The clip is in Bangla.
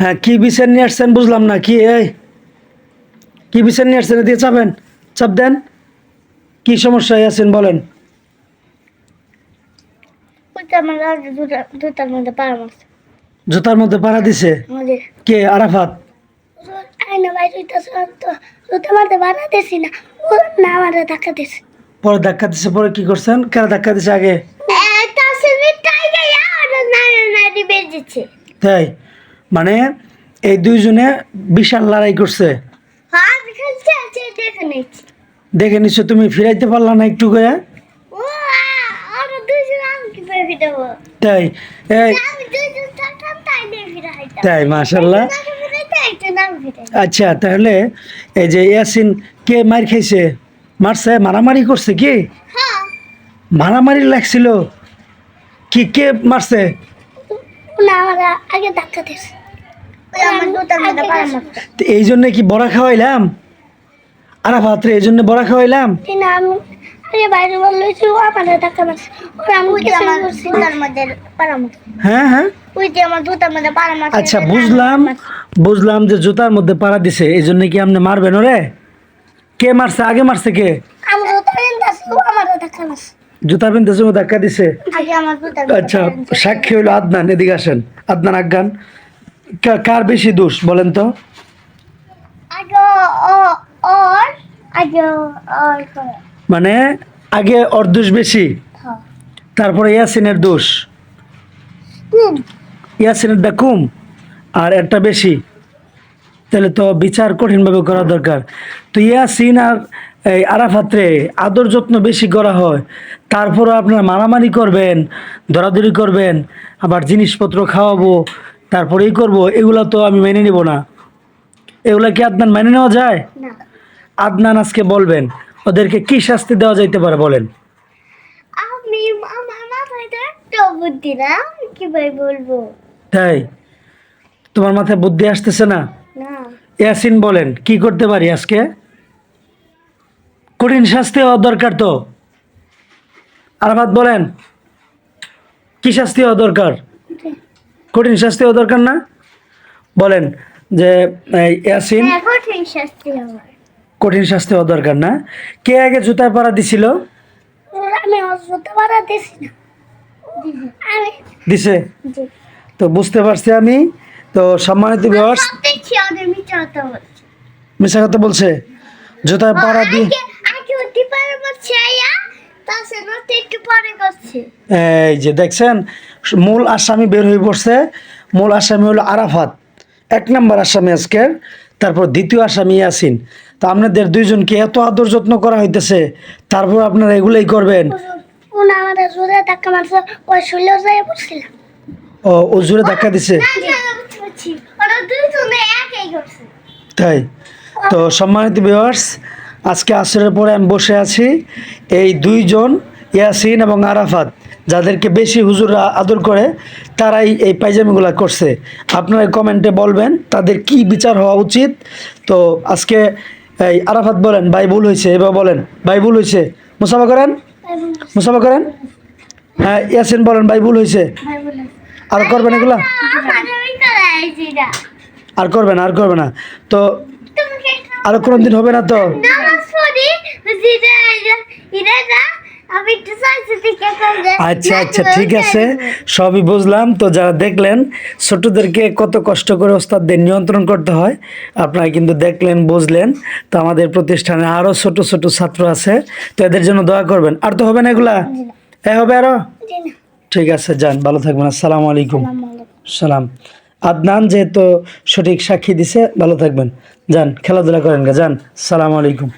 হ্যাঁ, কি বিচার নিয়ে আসছেন বুঝলাম না। কি বিচার নিয়ে আসছেন? দিয়ে চাপেন, চাপ দেন। কি সমস্যায় আছেন বলেন। জুতার মধ্যে পাড়া মারছে। জুতার মধ্যে পাড়া দিছে কে? আরাফাত? আয়না ভাই জুতা মারতে পাড়া দিছি না, ও না আমারে ধাক্কা দিছে। পরে ধাক্কা দিছে, পরে কি করছেন? কেন ধাক্কা দিছে আগে? তাই মানে এই দুইজনে বিশাল লড়াই করছে। দেখে নিশ্চয় তুমি ফিরাইতে পারলা না একটু করে। তাই তাই মাশাআল্লাহ। আচ্ছা, তাহলে এই যে ইয়াসিন কে মার খাইছে? মারছে? মারামারি করছে কি? মারামারি লাগছিল কি? কে মারছে? এই জন্য কি বড়া খাওয়াইলাম আরাফাত রে? এই জন্য বড়া খাওয়াইলাম? হ্যাঁ হ্যাঁ, আচ্ছা বুঝলাম যে জুতার মধ্যে পাড়া দিছে, এই জন্য কি আপনি মারবেন ওরে? কে মারছে? আগে মারছে কে? জুতা পিনতেছে ও ধাক্কা দিছে। আচ্ছা, সাক্ষী হইলো আদনান। এদিকে আসেন আদনান, আজ্ঞান। কার বেশি দোষ বলেন তো? মানে আগে ওর দোষ বেশি, তারপরে ইয়াসিনের দোষ। ইয়াসিনের দা কম আর একটা বেশি, তাহলে তো বিচার কঠিনভাবে করা দরকার। তো ইয়াসিন আর এই আরাফাতরে আদর যত্ন বেশি করা হয়, তারপরও আপনারা মারামারি করবেন, দরাদরি করবেন, আবার জিনিসপত্র খাওয়াবো, তারপরেই করব, এগুলা তো আমি মেনে নিব না। এগুলা কি আদনান মেনে নেওয়া যায়? আদনান আজকে বলবেন ওদেরকে কি শাস্তি দেওয়া যাইতে পারে বলেন। তাই তোমার মাথায় বুদ্ধি আসতেছে না? ইয়াসিন বলেন কি করতে পারি আজকে? কঠিন শাস্তি হওয়া দরকার তো। আরাফাত বলেন কি শাস্তি হওয়া দরকার? কঠিন শাস্তি হওয়া দরকার না? বলেন যে ইয়াসিন কঠিন শাস্তি হওয়া দরকার না। কে আগে জুতায় পাড়া দিছিল? দিছে তো বুঝতে পারছি আমি। তো সম্মানিত ভিউয়ার্স, মিশা কথা বলছে, জুতায় পাড়া দিয়ে এই যে দেখছেন মূল আসামি বের হয়ে পড়ছে। মূল আসামি হলো আরাফাত, 1 নম্বর আসামি আজকের। তারপর দ্বিতীয় আসামি ইয়াসিন। তো আপনাদের দুইজনকে এত আদর যত্ন করা হইতেছে, তারপর আপনারা এগুলাই করবেন? ও জোরে ধাক্কা দিছে তাই? তো সম্মানিত ভিউয়ার্স, আজকে আসরের পরে আমি বসে আছি, এই দুইজন ইয়াসিন এবং আরাফাত যাদেরকে বেশি হুজুররা আদর করে, তারাই এই পায়জামিগুলা করছে। আপনারা কমেন্টে বলবেন তাদের কি বিচার হওয়া উচিত। তো আজকে এই আরাফাত বলেন ভাই ভুল হয়েছে, এবার বলেন ভাই ভুল হয়েছে, মুসাফা করেন, মুসাফা করেন। হ্যাঁ, ইয়াসিন বলেন ভাই ভুল হয়েছে। আর করবেন এগুলা? আর করবে না তো? আর কোনদিন হবে না তো? আচ্ছা আচ্ছা, ঠিক আছে, সবই বুঝলাম। তো যারা দেখলেন ছোটদেরকে কত কষ্ট করে ওস্তাদদের নিয়ন্ত্রণ করতে হয়, আপনারা কিন্তু দেখলেন, বুঝলেন। তো আমাদের প্রতিষ্ঠানে আরো ছোট ছোট ছাত্র আছে, তো এদের জন্য দোয়া করবেন। আর তো হবে না এগুলা? হবে আরো? ঠিক আছে, যান, ভালো থাকবেন। আসসালামু আলাইকুম। সালাম। আদনান যেহেতু সঠিক সাক্ষী দিছে, ভালো থাকবেন, যান খেলাধুলা করেন, যান। আসসালামু আলাইকুম।